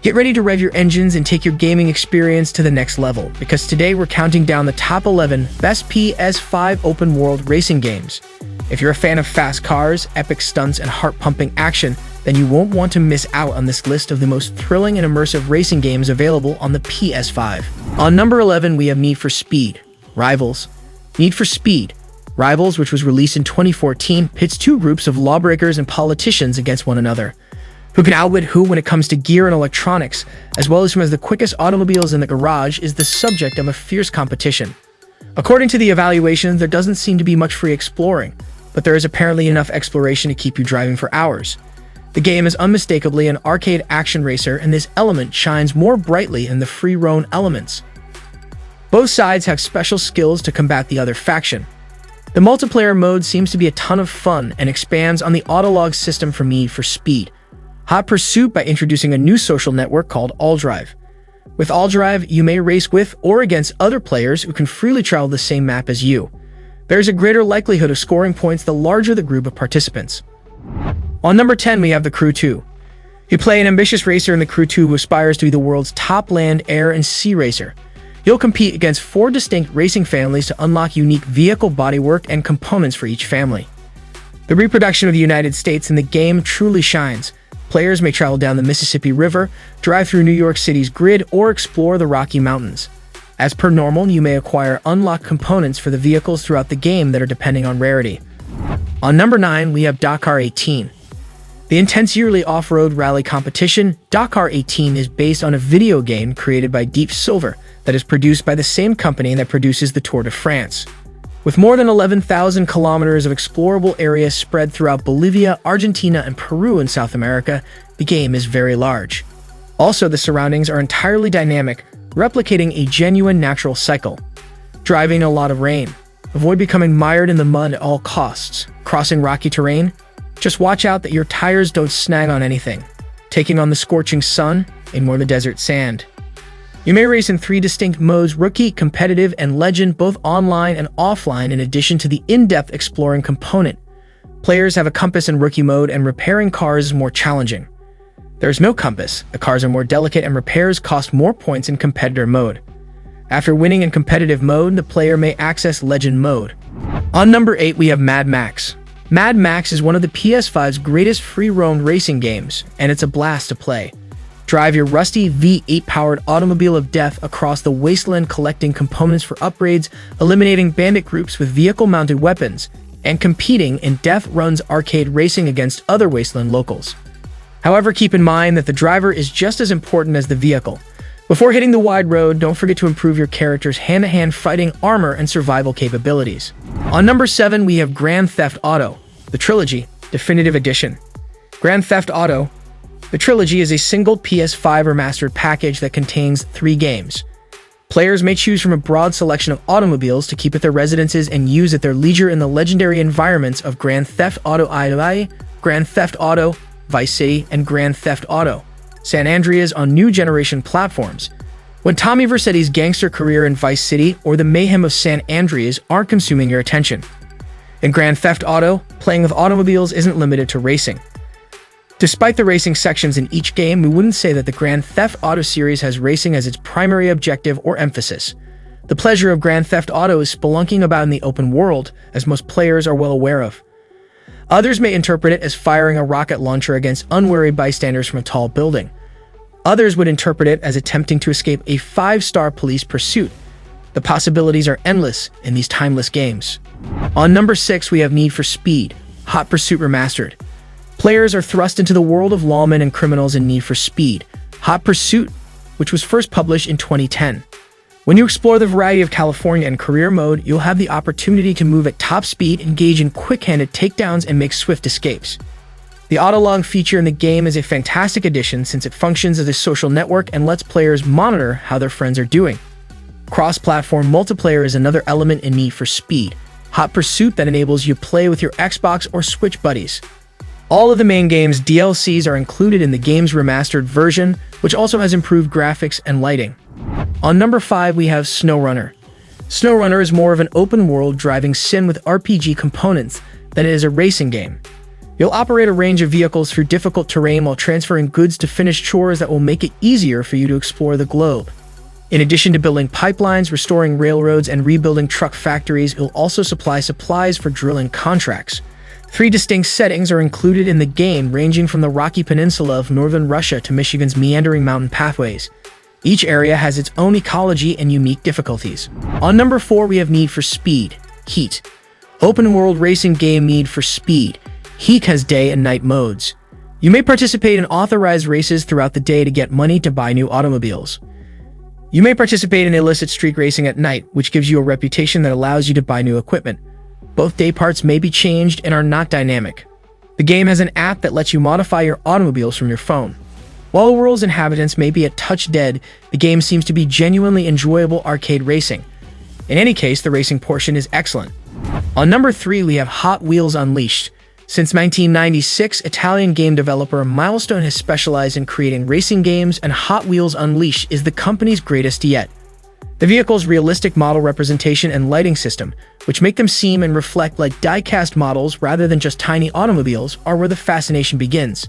Get ready to rev your engines and take your gaming experience to the next level, because today we're counting down the top 11 best PS5 open-world racing games. If you're a fan of fast cars, epic stunts, and heart-pumping action, then you won't want to miss out on this list of the most thrilling and immersive racing games available on the PS5. On number 11, we have Need for Speed Rivals. Need for Speed Rivals, which was released in 2014, pits two groups of lawbreakers and politicians against one another. Who can outwit who when it comes to gear and electronics, as well as who has the quickest automobiles in the garage, is the subject of a fierce competition. According to the evaluations, there doesn't seem to be much free exploring, but there is apparently enough exploration to keep you driving for hours. The game is unmistakably an arcade action racer, and this element shines more brightly in the free roam elements. Both sides have special skills to combat the other faction. The multiplayer mode seems to be a ton of fun and expands on the autolog system for Need for Speed Hot Pursuit by introducing a new social network called AllDrive. With AllDrive, you may race with or against other players who can freely travel the same map as you. There's a greater likelihood of scoring points the larger the group of participants. On number 10, we have The Crew 2. You play an ambitious racer in The Crew 2 who aspires to be the world's top land, air, and sea racer. You'll compete against 4 distinct racing families to unlock unique vehicle bodywork and components for each family. The reproduction of the United States in the game truly shines. Players may travel down the Mississippi River, drive through New York City's grid, or explore the Rocky Mountains. As per normal, you may acquire unlocked components for the vehicles throughout the game that are depending on rarity. On number 9, we have Dakar 18. The intense yearly off-road rally competition, Dakar 18, is based on a video game created by Deep Silver that is produced by the same company that produces the Tour de France. With more than 11,000 kilometers of explorable area spread throughout Bolivia, Argentina, and Peru in South America, the game is very large. Also, the surroundings are entirely dynamic, replicating a genuine natural cycle. Driving in a lot of rain. Avoid becoming mired in the mud at all costs. Crossing rocky terrain. Just watch out that your tires don't snag on anything. Taking on the scorching sun, ignore the desert sand. You may race in 3 distinct modes: Rookie, Competitive, and Legend, both online and offline, in addition to the in-depth exploring component. Players have a compass in Rookie mode, and repairing cars is more challenging. There is no compass, the cars are more delicate, and repairs cost more points in Competitor mode. After winning in Competitive mode, the player may access Legend mode. On number 8, we have Mad Max. Mad Max is one of the PS5's greatest free-roam racing games, and it's a blast to play. Drive your rusty V8-powered automobile of death across the wasteland, collecting components for upgrades, eliminating bandit groups with vehicle-mounted weapons, and competing in Death Run's arcade racing against other wasteland locals. However, keep in mind that the driver is just as important as the vehicle. Before hitting the wide road, don't forget to improve your character's hand-to-hand fighting, armor, and survival capabilities. On number 7, we have Grand Theft Auto, the Trilogy, Definitive Edition. Grand Theft Auto, the Trilogy is a single PS5 remastered package that contains 3 games. Players may choose from a broad selection of automobiles to keep at their residences and use at their leisure in the legendary environments of Grand Theft Auto II, Grand Theft Auto Vice City, and Grand Theft Auto San Andreas on new generation platforms. When Tommy Vercetti's gangster career in Vice City or the mayhem of San Andreas aren't consuming your attention. In Grand Theft Auto, playing with automobiles isn't limited to racing. Despite the racing sections in each game, we wouldn't say that the Grand Theft Auto series has racing as its primary objective or emphasis. The pleasure of Grand Theft Auto is spelunking about in the open world, as most players are well aware of. Others may interpret it as firing a rocket launcher against unwary bystanders from a tall building. Others would interpret it as attempting to escape a 5-star police pursuit. The possibilities are endless in these timeless games. On number 6, we have Need for Speed Hot Pursuit Remastered. Players are thrust into the world of lawmen and criminals in Need for Speed Hot Pursuit, which was first published in 2010. When you explore the variety of California and career mode, you'll have the opportunity to move at top speed, engage in quick-handed takedowns, and make swift escapes. The autolog feature in the game is a fantastic addition since it functions as a social network and lets players monitor how their friends are doing. Cross-platform multiplayer is another element in Need for Speed Hot Pursuit that enables you to play with your Xbox or Switch buddies. All of the main game's DLCs are included in the game's remastered version, which also has improved graphics and lighting. On number 5, we have SnowRunner. SnowRunner is more of an open-world driving sim with RPG components than it is a racing game. You'll operate a range of vehicles through difficult terrain while transferring goods to finish chores that will make it easier for you to explore the globe. In addition to building pipelines, restoring railroads, and rebuilding truck factories, it will also supply supplies for drilling contracts. 3 distinct settings are included in the game, ranging from the Rocky Peninsula of northern Russia to Michigan's meandering mountain pathways. Each area has its own ecology and unique difficulties. On number 4, we have Need for Speed Heat. Open world racing game Need for Speed Heat has day and night modes. You may participate in authorized races throughout the day to get money to buy new automobiles. You may participate in illicit street racing at night, which gives you a reputation that allows you to buy new equipment. Both day parts may be changed and are not dynamic. The game has an app that lets you modify your automobiles from your phone. While the world's inhabitants may be a touch dead, the game seems to be genuinely enjoyable arcade racing. In any case, the racing portion is excellent. On number 3, we have Hot Wheels Unleashed. Since 1996, Italian game developer Milestone has specialized in creating racing games, and Hot Wheels Unleashed is the company's greatest yet. The vehicle's realistic model representation and lighting system, which make them seem and reflect like die-cast models rather than just tiny automobiles, are where the fascination begins.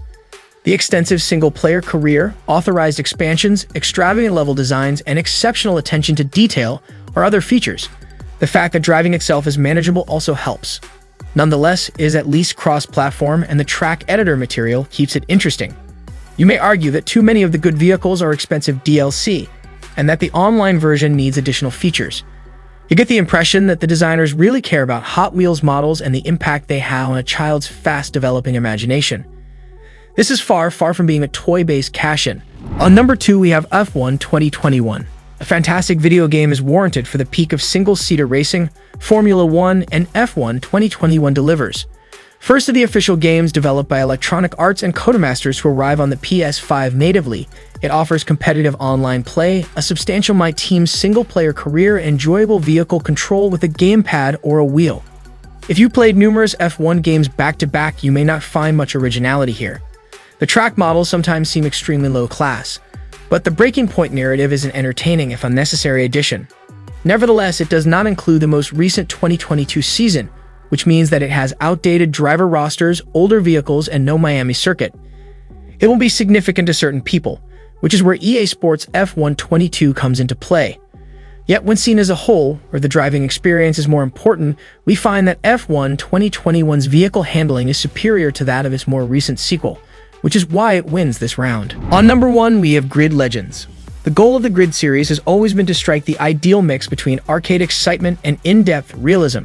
The extensive single-player career, authorized expansions, extravagant level designs, and exceptional attention to detail are other features. The fact that driving itself is manageable also helps. Nonetheless, it is at least cross-platform, and the track editor material keeps it interesting. You may argue that too many of the good vehicles are expensive DLC, and that the online version needs additional features. You get the impression that the designers really care about Hot Wheels models and the impact they have on a child's fast-developing imagination. This is far from being a toy-based cash-in. On number 2, we have F1 2021. A fantastic video game is warranted for the peak of single-seater racing. Formula 1 and F1 2021 delivers. First of the official games developed by Electronic Arts and Codemasters to arrive on the PS5 natively, it offers competitive online play, a substantial My Team's single-player career, and enjoyable vehicle control with a gamepad or a wheel. If you played numerous F1 games back-to-back, you may not find much originality here. The track models sometimes seem extremely low-class, but the Breaking Point narrative is an entertaining, if unnecessary, addition. Nevertheless, it does not include the most recent 2022 season, which means that it has outdated driver rosters, older vehicles, and no Miami circuit. It will be significant to certain people, which is where EA Sports F1 22 comes into play. Yet when seen as a whole, where the driving experience is more important, we find that F1 2021's vehicle handling is superior to that of its more recent sequel, which is why it wins this round. On number 1, we have Grid Legends. The goal of the Grid series has always been to strike the ideal mix between arcade excitement and in-depth realism.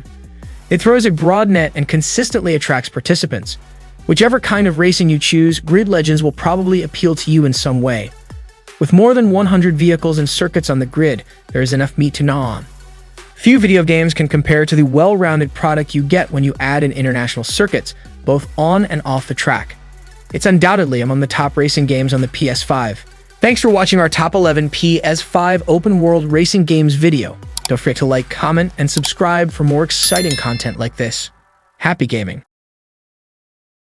It throws a broad net and consistently attracts participants. Whichever kind of racing you choose, Grid Legends will probably appeal to you in some way. With more than 100 vehicles and circuits on the grid, there is enough meat to gnaw on. Few video games can compare to the well-rounded product you get when you add in international circuits, both on and off the track. It's undoubtedly among the top racing games on the PS5. Thanks for watching our top 11 PS5 open world racing games video. Don't forget to like, comment, and subscribe for more exciting content like this. Happy gaming!